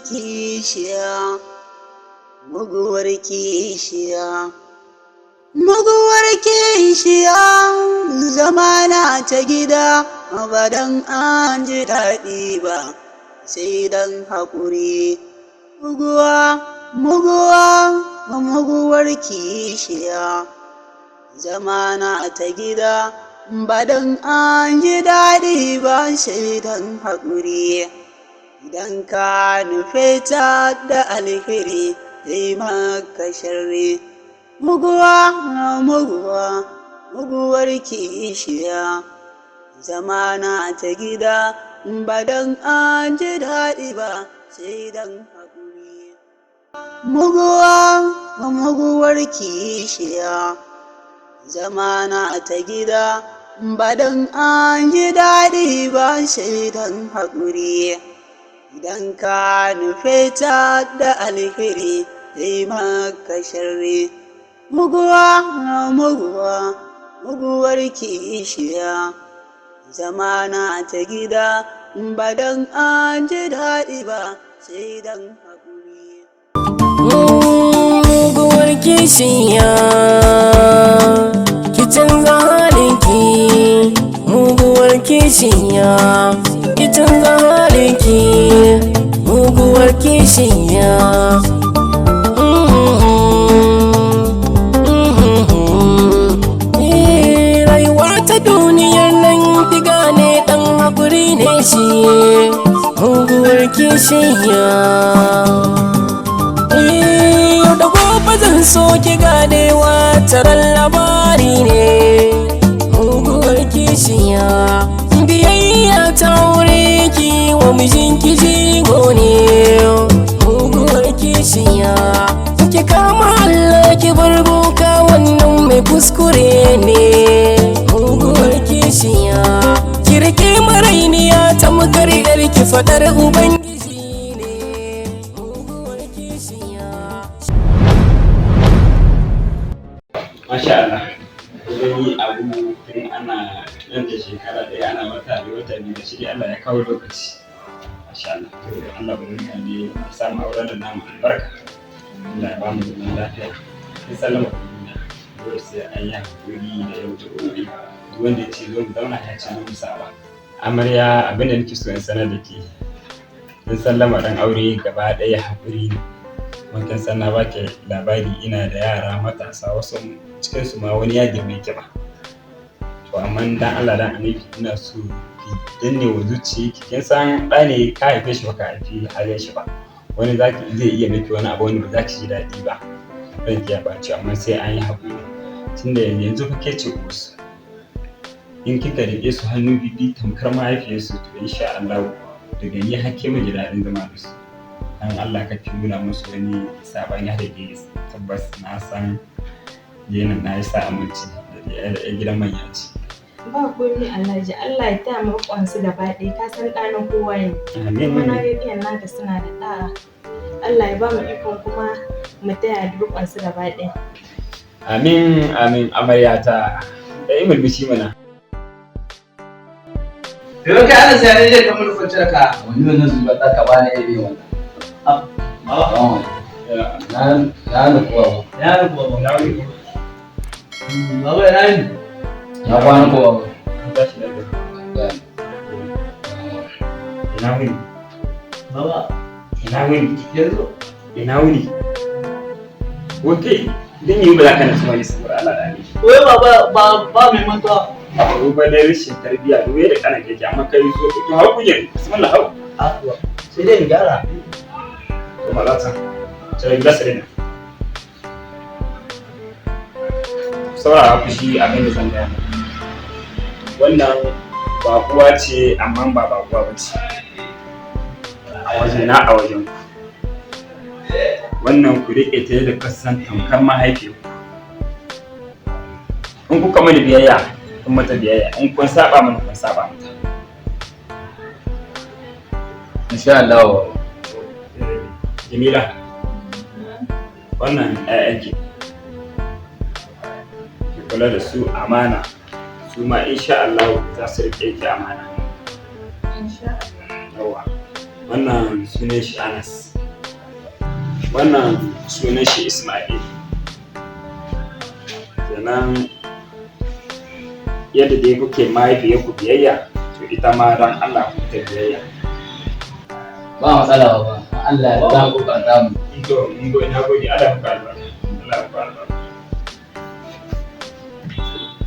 kishiya, muguwar kishiya, muguwar kishiya, zamana ta gida ba don an ji daɗi ba sai don haƙuri. Muguwar kishiya, zamana ta gida ba don an ji daɗi ba sai don haƙuri. Idan ka nufe ta da alheri zai maka sharri. Muguwar kishiya, zamana ta gida ba don an ji daɗi ba sai don haƙuri. Muguwar kishiya, zamana ta gida ba don an ji daɗi ba sai don haƙuri. Idan ka nufe ta da alheri zai maka sharri. Muguwar kishiya, zamana ta gida ba don an ji daɗi ba sai don haƙuri. Muguwar kishiya, ki canza halinki. Muguwar kishiya, ki canza halinki. Muguwar kishiya, rayuwa ta duniyar nan ki gane ɗan haƙuri ne shi. Muguwar kishiya, yau da gobe zan so ki ganewa taron labari ne. Muguwar kishiya, biyayya ta wuri ki wa mijinki jigo ne. Muguwar kishiya, ki kama Allah ki bar boka, wannan mai kuskure ne. Muguwar kishiya, ki rike marainiya ta makariyar ki fadar ubangiji ne. Muguwar kishiya. Masha Allah, gani abu tun ana nan da shekara ɗaya ana wata biyu da shi Allah ya kawo lokaci. Masha Allah, Allah bari mutane a samu auren da namu albarka. Allah ya ba mu zaman lafiya. Sai sallama da duniya. Dole sai an yi hakuri da yau da gobe. Duk wanda ya ce zo mu zauna ya ce mu saba. Amarya, abin da nake so in sanar da ke. Sun sallama dan aure gaba ɗaya hakuri ne. Wankan sanna ba ke labari ina da yara matasa, wasu cikinsu ma wani ya girme ki ba. To amma dan Allah dan annabi ina so ki danne wa zuciyarki, kin san ɗa ne ka haife shi ba ka haifi halin shi ba. Wani zai iya miki wani abu wanda ba za ki ji daɗi ba. Ranki ya ɓaci, amma sai an yi haƙuri. Tunda yanzu fa ke ce uwarsu. In kika riƙe su hannu bibi tamkar mahaifiyarsu, to insha Allah daga ni har ke ji daɗin zama da su. Dan Allah ka nuna musu wani sabani da ke tabbas na san yana na yi sa aminci da gidan manya ce. Ba komai Alhaji, Allah ya taya mu kwansu da baɗi, ka san ɗanin kowa ne. Kuma na ga iyan naka suna da ɗa'a. Allah ya ba mu ikon kuma mu taya da kwansu da baɗi. Amin amin amaryata. Da yi mulmushi mana. Yau kai ana sai ne ka mulkin ka. Wani wannan zuba ta ka bani yayi wannan. Na kuwa Baba ya yi. Ya kwana kuwa. Ina wuni? Baba. Ina wuni? Yanzu. Ina wuni? Wote, idan yi ba za ka nasu wani saboda Allah da ni. Wai ba mai mantuwa. Ko ba da rashin tarbiyya duwe da kana keke amma kai so to hau kujen bismillah hau. Sai dai in gyara. To malata. Sai gida sai na. Saurara fushi abin da zan gaya. Wannan bakuwa ce amma ba bakuwa ba ce. A wajen ku. Wannan ku riƙe ta da kasan tamkar mahaifiyarku. In kuka mani biyayya, kun mata biyayya. In kun saba mana, kun saba mata. Insha Allah. Jamila, wannan ƴaƴanki. Ki kula da su amana. Su ma insha Allah za su riƙe ki amana. Insha Allah. Yawa. Wannan sunan shi Anas. wannan sunan shi Ismail. Sannan yadda dai kuke mahaifiyar ku biyayya, to ita ma don Allah ku ta biyayya. Ba matsala ba, Allah ya za ku karta mu. To mun gode, na gode, Allah ya ku albarka. Allah ya ku albarka.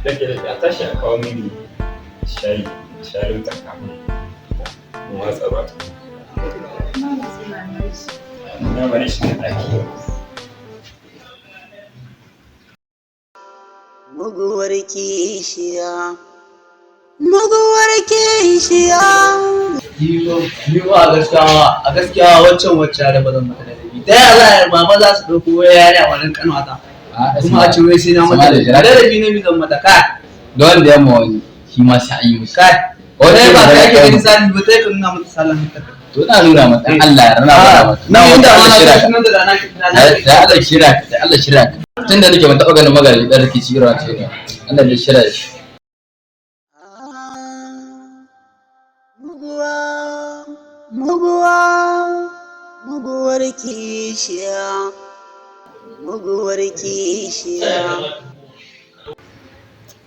Dake da ta tashi a kawo mini shayin ta kafin mu watsa ba. Na bari shi ne ɗaki. Muguwar kishiya, muguwar kishiya. Ni ba a gaskiya waccan da ba zan mata da dabi. Ta yaya mama za su ɗauko yare a wannan kanwata? Kuma a ce wai sai na mata da dabi ne mi zan mata kai. Don da yamma wani shi ma sai an yi mushi. Kai. Wani ba ta yake gani sani ba ta yi nuna mata salon ta. To na nuna mata Allah ya rana mata. Na wanda ma na shi nan da rana ki da Allah shirya ka. Tunda nake ban taɓa ganin magana da rikici irin wace ne. Allah ya shirya shi. Muguwar kishiya, muguwar kishiya.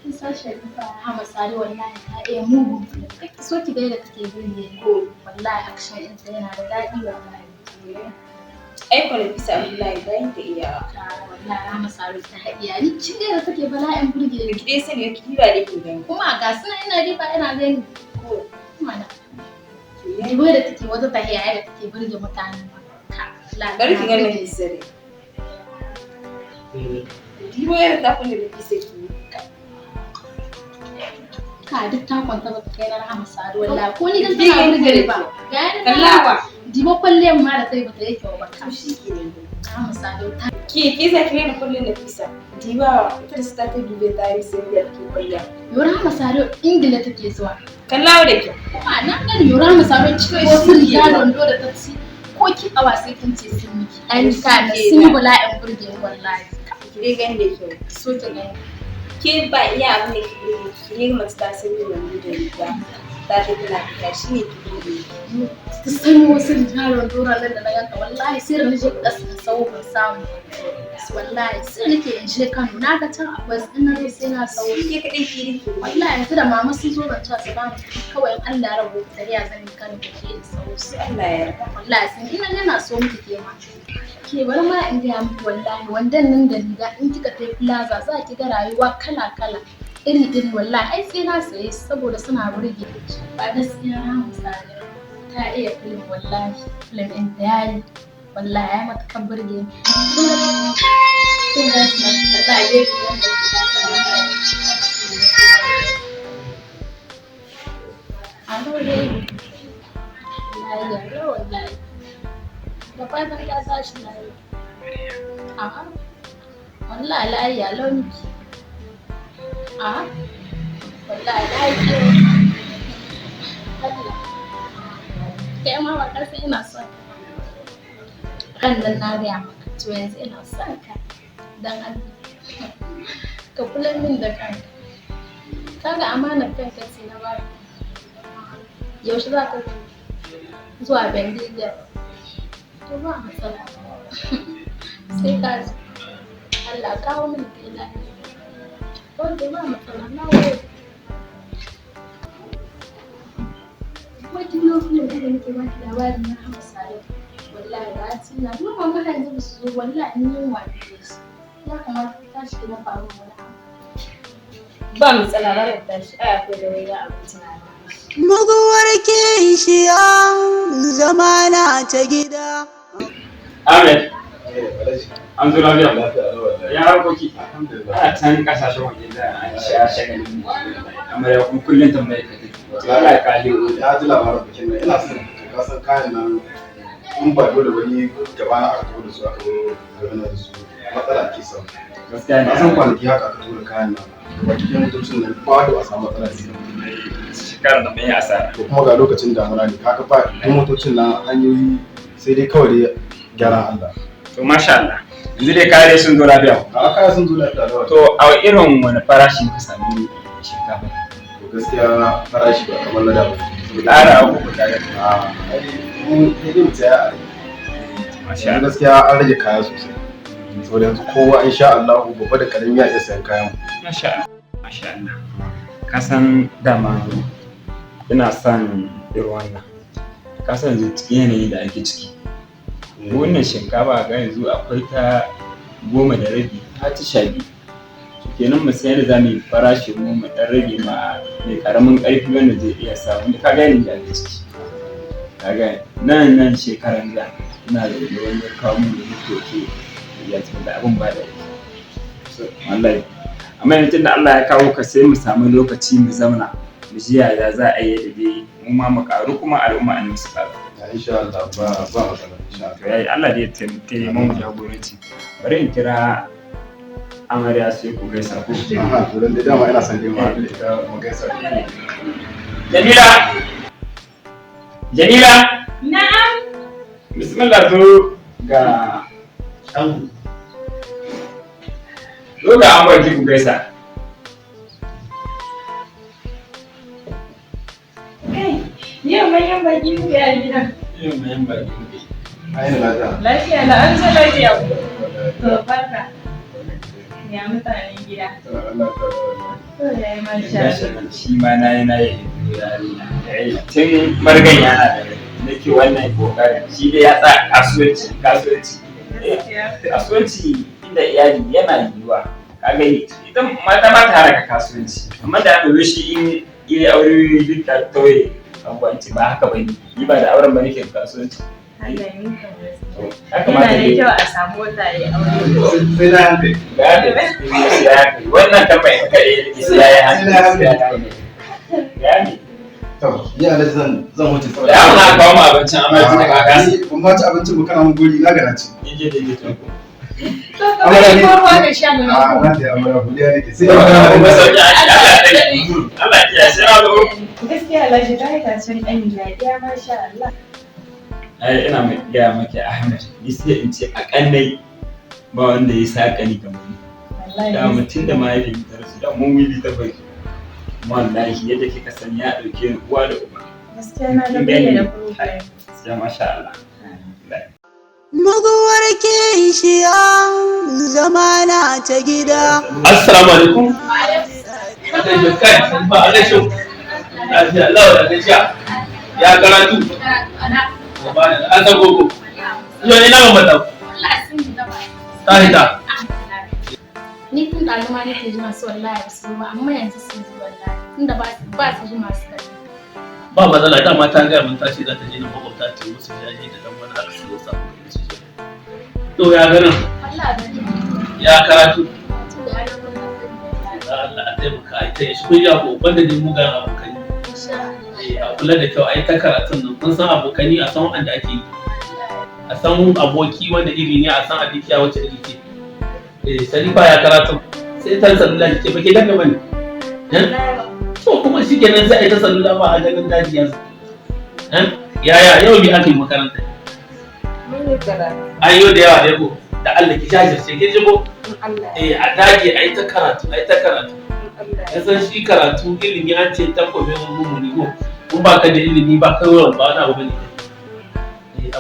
Kin san Sharifa Ahmad Sani wallahi ta iya mugu. Kake so ki ga yadda take birge ko wallahi action ɗin ta yana da daɗi wallahi. Ai ko Nafisa Abdullahi bayan ta iya. Wallahi Ahmad Sani ta iya. Ni kin ga yadda take bala'in birge ni. Ki dai sani ki ba da ke gani. Kuma ga suna ina riba ina gani. Ko kuma na. Jibo da take wata tahiya da take birge mutane. Bari ki ganin Nafisa dai. Jibo yadda ta kulle Nafisa ki. Ka duk ta kwanta ba ta kai na Rahama Sadu wallahi ko ni dan tana burge ba kallawa dibo kwalliyar ma da kai ba ta yake ba ka shi kenan Rahama Sadu ta ki za ki rena kullun da fisa diba ita da ta dube ta yi sai da ke kwalliya yo Rahama Sadu Ingila take zuwa kallawa da ke kuma na gani yo Rahama Sadu cikin wasu riga dondo da taksi ko ki awa sai kin ce sun miki an ka na sun bala'in burge wallahi ki dai gani da kyau so ta gani ke ba iya abin da ke burge ki ne mace ta san da wani da riga ta ta tana fita shi ne ki burge ta san wasu rigaron dora nan da na yanka wallahi sai da nije kuɗa su sau ban samu wallahi sai nake in je Kano na ga can akwai in na sai na sau ke kaɗai ki rike wallahi yanzu da mama sun zo ban ci su ba mu kawai in Allah ya rabu ta ya zan Kano ke da sau su Allah ya yarda wallahi sun ina yana so miki ke ma ke bari ma in ga miki wallahi wandan nan da riga in kika tafi plaza za ki ga rayuwa kala kala iri wallahi ai sai na saye saboda suna burge ba gaskiya na misali ta iya film wallahi film ɗin ta yayi wallahi ya matuƙar burge ni kin ga shi wallahi dai wanda ke da Alo dai wallahi da fatan ka tashi lafiya a'a wallahi lafiya launki a'a wallahi lafiya Allah kai ma ba ka san ina son ran nan na gaya maka to yanzu ina son ka dan Allah ka kula min da kanka kaga amanar kanka ce na ba yaushe za ka zuwa Bendiga to ba matsala sai ka zo Allah kawo min kai lafiya wanda ba matsala na wai wajen lokacin da nake baki labarin na Hama Sare wallahi ba ci na kuma mama har yanzu su zo wallahi in yin wani su ya kamata ta shi na faru wani abu ba matsala ba da tashi ai akwai da wani abinci na Muguwar kishiya zamana ta gida. Ahmed, an zo lafiya ya harkoki a can kasashen waje da an sha shagalin mu amma ya kuma kullum tambaye ka take Allah ya kale ya ji labarin bikin nan ina son ka san kayan nan in ba dole wani gaba na aka taho da su aka zo garin da su matsala ke samu gaskiya na ne san kwanaki haka aka taho da kayan nan gaba cikin motocin nan ba da a samu matsala ne shekarar da mai asara to kuma ga lokacin damuna ne haka ba duk motocin nan hanyoyi sai dai kawai dai gyaran Allah to masha Allah yanzu dai kare sun zo lafiya a kaya sun zo lafiya da to a irin wani farashi ka sami shinkafa to gaskiya farashi ba kamar na da ba ƙara uku ku tare a ai mu sai dai mu tsaya a yanzu gaskiya an rage kaya sosai saboda yanzu kowa insha Allah babba da karami ya iya sayan kayan. Masha Allah. Ka san dama ina son irin wannan. Ka san cikin yanayi da ake ciki. Wannan shinkafa ga yanzu akwai ta 10.5 har ta 12. Kenan mu sayar da zamu yi farashin mu dan rage ma mai karamin karfi wanda zai iya sa wanda ka ga ni da ciki. Ka ga nan shekaran da ina da wani kawo mun da mutoke ya ce da abun ba da so wallahi amma yanzu da Allah ya kawo ka sai mu samu lokaci mu zauna mu ji yaya za a yi da dai mu ma mu karu kuma al'umma an su karu. Insha Allah ba matsala insha Allah. Yayi Allah da ya taimake mu jagoranci. Bari in kira amarya sai ku gaisa ko. To dan da dama ina son dai ma da ita mu gaisa. Jamila. Na'am. Bismillah to ga an zo ga an baki ku gaisa. Yau manyan baki ne a gidan. Yau manyan baki ne. Ai lafiya. Lafiya na an zo lafiya ku. To barka. Ya mutanen gida. To ya yi masha Allah. Shi ma na yi yarinya. Tun margan yana da rai. Nake wannan kokarin shi dai ya tsaya kasuwanci inda iyali yana yiwuwa ka gani ita mata ba ta haraka kasuwanci amma da aka zo shi in yi aure duk ta tauye abuwanci ba haka bane ni ba da auren ba nake kasuwanci yana da kyau a samu wata ya aure Sai na yanke. wannan tambayi kare sai ya yi hankali ya ne To, ni Alhaji zan wuce saboda. da ana kawo mu abincin amarci daga gasi Kun ba ci abincin mu kana mun guri na ga na ci. je da je to kamar ko ruwa da sha da A na ta amma godiya nake. Sai Allah ya ya sai Allah gaskiya Alhaji ta yi kasuwan ɗan lafiya masha Allah. ai ina mai gaya maki Ahmed ni sai in ce a kannai ba wanda ya saka ni kamar ni da mutum da mahaifin ta rasu da mun wili ta bai wallahi yadda kika san ya dauke ni uwa da uba gaskiya na da bayyana problem sai masha Allah Muguwar kishiya zamana ta gida. Assalamu alaikum. Da kai ba a da shi. Lafiya Allah da gajiya. Ya karatu. An san koko. Yau ne na mata. Ta hita. Ni tun da aluma nake ji masu wallahi su ba amma yanzu sun ji wallahi tunda ba su ji masu kai. Ba matsala dama ta gaya min ta ce za ta je na makwabta ta musu jaje da dan wani aka siyo sa. To ya ganin? Ya karatu. Allah a taimaka a ta shi kun ya ko banda ne mugan abokai. A kula da kyau a yi ta karatun nan kun san abokani a san wanda ake yi. A san aboki wanda iri ne a san adikiya wacce iri ce. Sharifa ya karatu sai ta salula ce ba ke daga bane. To kuma shi kenan sai a yi ta salula ba a ganin daji yanzu. Yaya yau ne aka yi makaranta? An yi da yawa ne ko da Allah ki jajirce ki ji ko? A dage a yi ta karatu a yi ta karatu. Ya san shi karatu ilimi an ce takobin mummuni ko in ba ka da ilimi ba kai wurin ba wani abu bane.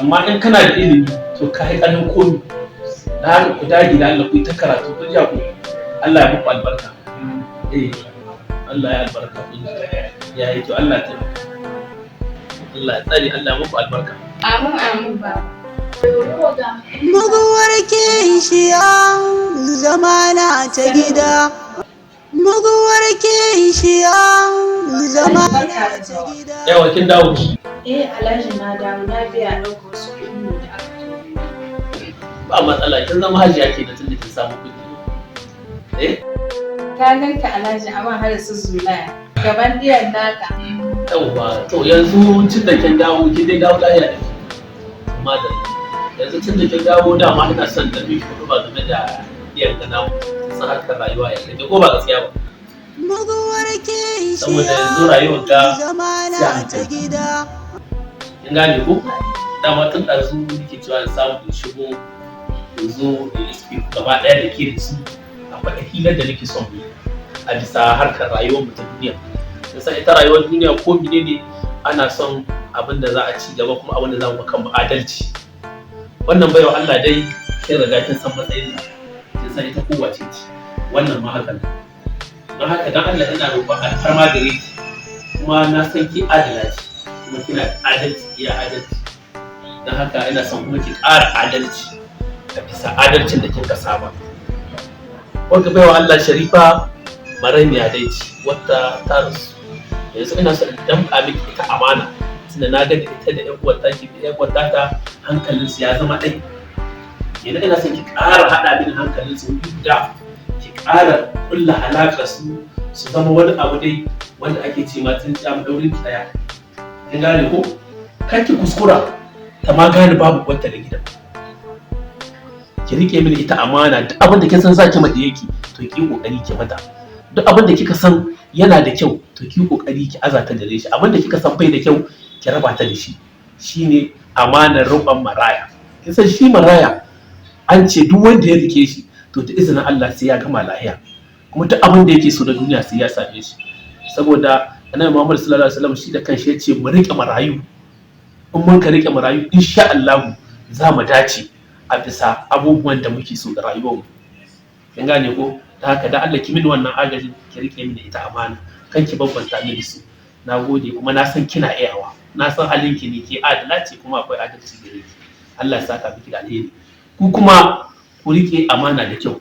Amma in kana da ilimi to ka yi ƙanin komi. Da haka ku dage da Allah ku yi ta karatu ku ja ku Allah ya muku albarka. Allah ya albarka ku ya yi to Allah ta Allah ya tsare Allah ya muku albarka. Amin ba. Muguwar kishiya zamana ta gida. Muguwar kishiya zamana ta gida. Yawa kin dawo. Alhaji na dawo na biya ɗauka wasu kuɗi da aka ba matsala kin zama hajiya ke da tunda kin samu kuɗi. ka ganka Alhaji amma har su zulaya gaban diyan naka. Yawwa to yanzu tun da kin dawo kin dai dawo lafiya. Madalla. Yanzu tun da kin dawo dama ina son da miki kuɗi ba game da diyan ka namu san harkar rayuwa ya kake ko ba gaskiya ba. Muguwar Saboda kishiya yanzu rayuwar ga zamana ta gida. kin gane ko? Dama tun ɗazu nake cewa in samu in shigo in zo in iske gaba ɗaya da ke da su akwai hilar da nake son yi a bisa harkar rayuwar mu ta duniya. Yasa ita rayuwar duniya ko menene ana son abin da za a ci gaba kuma abin da za mu kan adalci. wannan baiwa Allah dai kin riga kin san matsayin ta, kin san ita kowace ce, wannan ma haka. Don haka dan Allah ina roƙon alfarma gare ki, kuma na san ki adala ce, kuma kina adalci iya adalci. Don haka ina son kuma ki ƙara adalci a bisa adalcin da kika saba. Wanda baiwa Allah Sharifa maraniya dai ce wata ta rasu, yanzu ina son in damƙa miki ita amana, tunda na ga ita da ƴan uwata ta hankalinsu ya zama ɗai. Yanzu ina son ki ƙara haɗa mini hankalinsu guda, ki ƙara ƙulla alaƙa su zama wani abu dai wanda ake ce ma tun mu daurin ki ɗaya. Kin gane ko? Kar ki kuskura ta ma gane babu wata da gidan. Ki rike mini ita amana, duk abin da kin san zaki mata yake to ki kokari ki mata. Duk abin da kika san yana da kyau to ki kokari ki azata gare shi, abin da kika san bai da kyau ki raba ta da shi. Shine amanar roƙon maraya. Kin san shi maraya an ce duk wanda ya rike shi to da izinin Allah sai ya gama lahiya, kuma duk abin da yake so da duniya sai ya same shi. Saboda Annabi Muhammad sallallahu alaihi wasallam shi da kanshi ya ce mu rike marayu. In mun ka rike marayu insha Allah za mu dace a bisa abubuwan da muke so da rayuwarmu. Kin gane ko? Da haka da Allah ki mini wannan agajin, ki rike mini ita amana, kan ki bambanta ni da su. Na gode, kuma na san kina iyawa, na san halinki ne ke adala ce kuma akwai adalci gare ki. Allah ya saka miki da alheri. Ku kuma ku rike amana da kyau.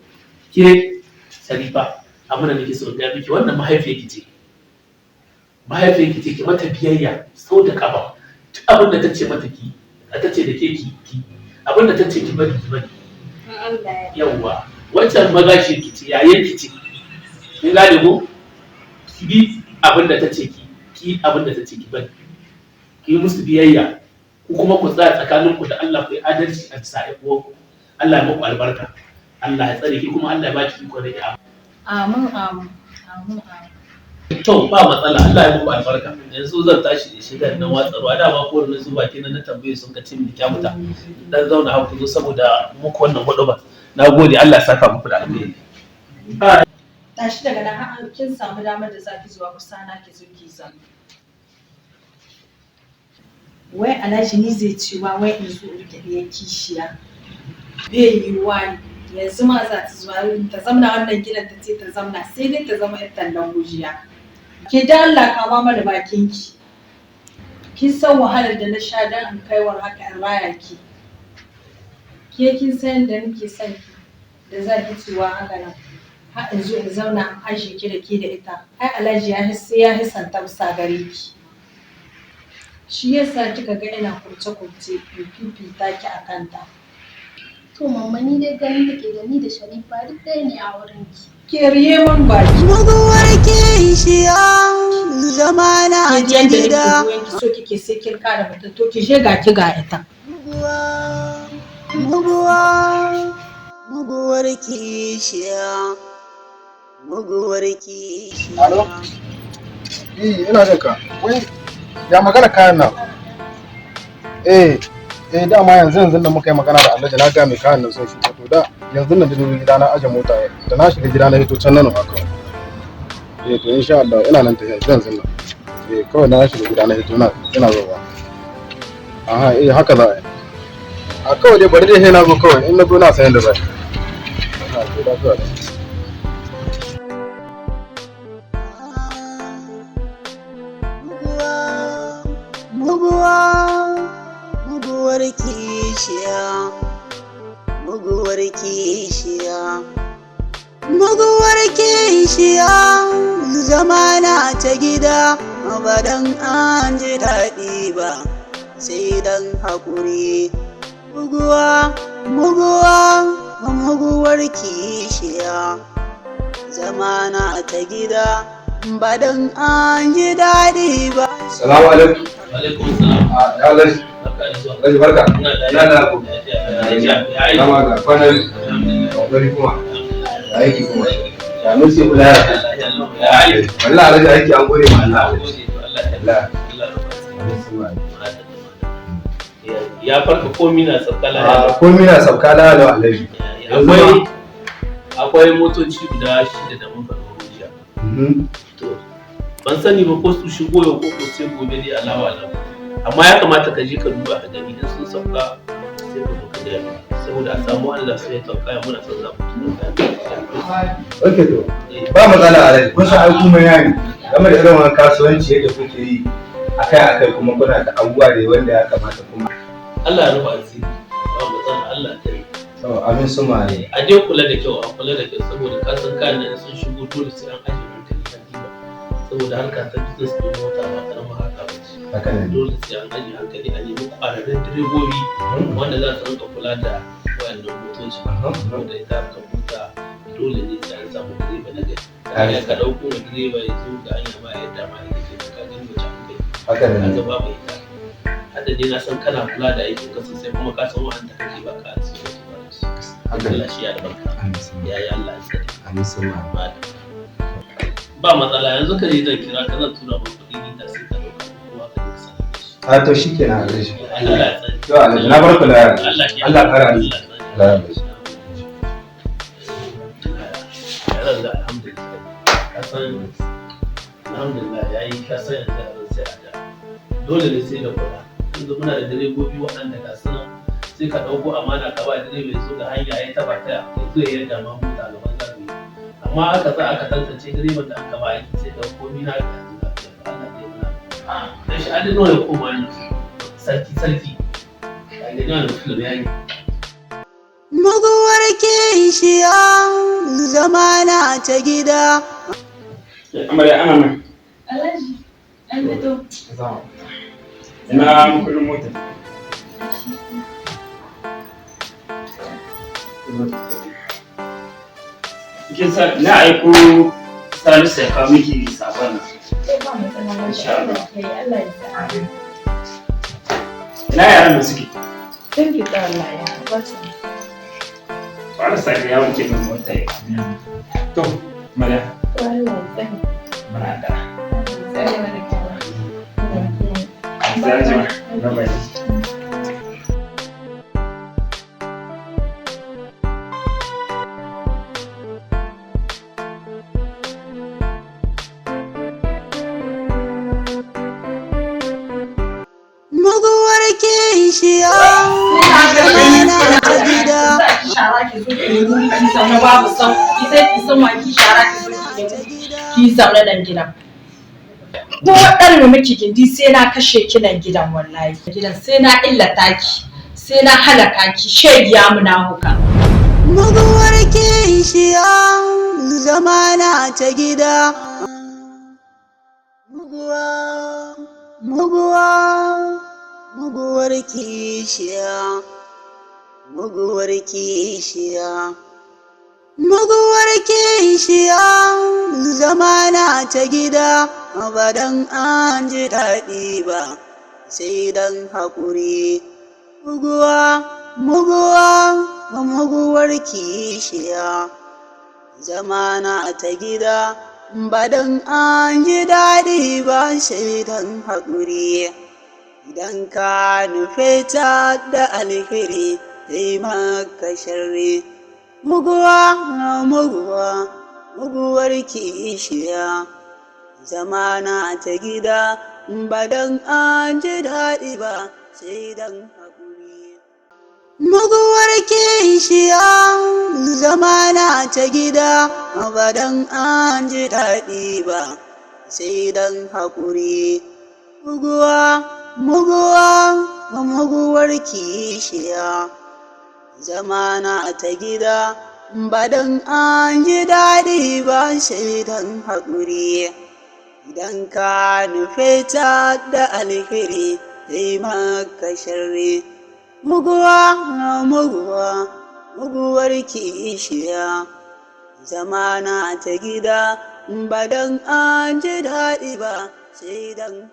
Ke Sharifa, amana nake so ga miki, wannan mahaifiyarki ce. Mahaifiyarki ce, ki mata biyayya sau da kafa. Duk abin da ta ce mata ki, ta ce da ke ki, abin da ta ce ki bari ki bari. Yawwa, wancan magashi ki ce, yayin ki ce. Kin gane ko? Ki bi abin da ta ce ki abin da ta ce ki bari. Ki yi musu biyayya, ku kuma ku tsaya tsakaninku da Allah, ku yi adalci a bisa ƴan Allah ya muku albarka. Allah ya tsare ki, kuma Allah ya baki iko da ki. Amin amin amin amin. To ba matsala, Allah ya muku albarka. Yanzu zan tashi da shigar nan watsarwa, dama ko da su baki na tambaye sun ka ce mini kyamuta dan zauna haku zo saboda muku wannan huduba. Nagode, Allah ya saka muku da alheri. Tashi daga nan har kin samu damar da zaki zuwa kusa na ki zo ki zama. Wai Alhaji ni zai ce wa wai in zo in tafi kishiya. Bai yiwuwa ne. Yanzu ma za ta zuwa ta zamna wannan gidan ta ce ta zamna, sai dai ta zama ƴar tallan gujiya. Ki da Allah kama mana bakin ki. Kin san wahalar da na sha dan in kaiwar haka in raya ki. Ke kin san da nake son ki da za ki ciwa haka nan. Har in zo in zauna in aje ki da ke da ita. Ai Alhaji ya hisanta bisa gare ki. Shi yasa kika ga ina kurce-kurce in fifita ki a kanta. To mamma ni dai ganin da ke da ni da Sharifa duk ɗaya ne a wurin ki. Ke riye mun baki. Muguwar kishiya zamana ta Yanda gida. nake ki so kike sai kin kara mutum to ki je ga ki ga ita. Muguwar kishiya. Muguwar kishiya. Alo? Ina jin ka. Wai ya magana kayan nan? Dama yanzu da muka yi magana da Alhaji na ga mai kayan nan sun shigo, to da yanzu nan da ni gida na aje mota, da na shiga gida na hito can nan haka. To insha Allah ina nan tafiya yanzu nan. Kawai na shiga gida na hito ina zuwa. Aha, haka za a yi. A kawai dai bari dai sai na zo kawai, in na zo na san yadda za a yi. Muguwar kishiya. Muguwar kishiya. Muguwar kishiya zamana ta gida, ba dan an ji daɗi ba sai dan haƙuri. Muguwar kishiya zamana ta gida, ba dan an ji daɗi ba. Salamu alaikum. Alaikum salam. Ya Alhaji. Alhaji barka. Ina da ku. Dama ga kwanan kokari kuma. Aiki kuma. Ya nusi kula ya. Wallahi Alhaji aiki an gode ma Allah. Ya farka komi na sabkala. Komi na sabkala da Alhaji. Akwai motoci guda 6 da muka ɗauko jiya. To ban sani ba ko su shigo yau ko sai gobe dai alawa lau. Amma ya kamata ka je ka duba ka gani in sun sauka sai sai ka buka da saboda a samu Allah sai ya tankaya muna son za mu Okay to ba matsala a rai kun san ai kuma yayi game da irin wannan kasuwanci yadda kuke yi akai kuma kuna da abubuwa da wanda ya kamata kuma Allah ya rufa asiri ba matsala Allah ta yi amin su ma ne a dai kula da kyau a kula da kyau saboda ka san kayan nan sun shigo dole sai an ajiye hankali kan diba saboda harka ta business din mota ba karamar haka ba ce haka ne dole sai an ajiye hankali a nemi ƙwararrun direbobi wanda za su rinka kula da wayannan motoci saboda ita harkar mota dole ne sai an samu direba na gari ka ɗauko wa direba ya zo ga hanya ma yadda ma yake ke ka gani wace hankali haka ne ka ba bai ita hadda dai na san kana kula da aikin ka sosai kuma ka san wa'anda kake ba ka asiri Allah shi ya albarka ya yi Allah ya tsare amin su ma ba matsala yanzu ka je zan kira ka zan tura maka kuɗi ni da sai ka ɗauka kuma ka je ka sanar da shi a to shikenan Alhaji Allah ya tsare to Alhaji na barku da Allah kara ni alhamdulillah ya yi kasa yanzu a sai a da dole ne sai da kula yanzu muna da direbobi waɗanda ga suna sai ka ɗauko amana ka ba direba ya zo da hanya ya taba ta ya zo ya yarda ma mota gaban zaɓe amma aka sa aka tantance direban da aka ba aiki sai da komi na ga yanzu da Allah ya mana da shi adino ya koma ni sarki a gidan da film ya yi Muguwar kishiya zamana ta gida. Amarya ana nan. Alhaji, an fito. Ina mukullin motar. Kin sa na aiko Salisu ya kawo miki sabon nan. Ba matsala ba shi Allah ya sa. Ina yaran da suke? Sun fita Allah ya ba su. Wani sake ya wuce min mota ya. To, Maryam. To Allah ya sani. Muna da. Sai mana kyawa. Sai jima. Bye bye. Muguwar kishiya zamana ta gida. Shara ki zo ki wuri ki zaune babu sau ki sai ki san wa ki shara ki zo ki zaune nan gidan. Ko ɗan miki gindi sai na kashe ki nan gidan wallahi. Gidan sai na illata ki sai na halaka ki shegiya munafuka. Muguwar kishiya zamana ta gida. Muguwar kishiya. Muguwar kishiya. Muguwar kishiya zamana ta gida. Ba dan an ji daɗi ba sai dan haƙuri. Muguwar kishiya zamana ta gida. Ba dan an ji daɗi ba sai dan haƙuri. Idan ka nufe ta da alheri sai maka sharri. Muguwar kishiya zamana ta gida. Ba dan an ji daɗi ba sai dan haƙuri. Muguwar kishiya zamana ta gida. Ba dan an ji daɗi ba sai dan haƙuri. Muguwar kishiya zamana ta gida. Ba dan an ji daɗi ba sai dan haƙuri. Idan ka nufe ta da alheri sai maka sharri. Muguwar kishiya zamana ta gida. Ba dan an ji daɗi ba sai dan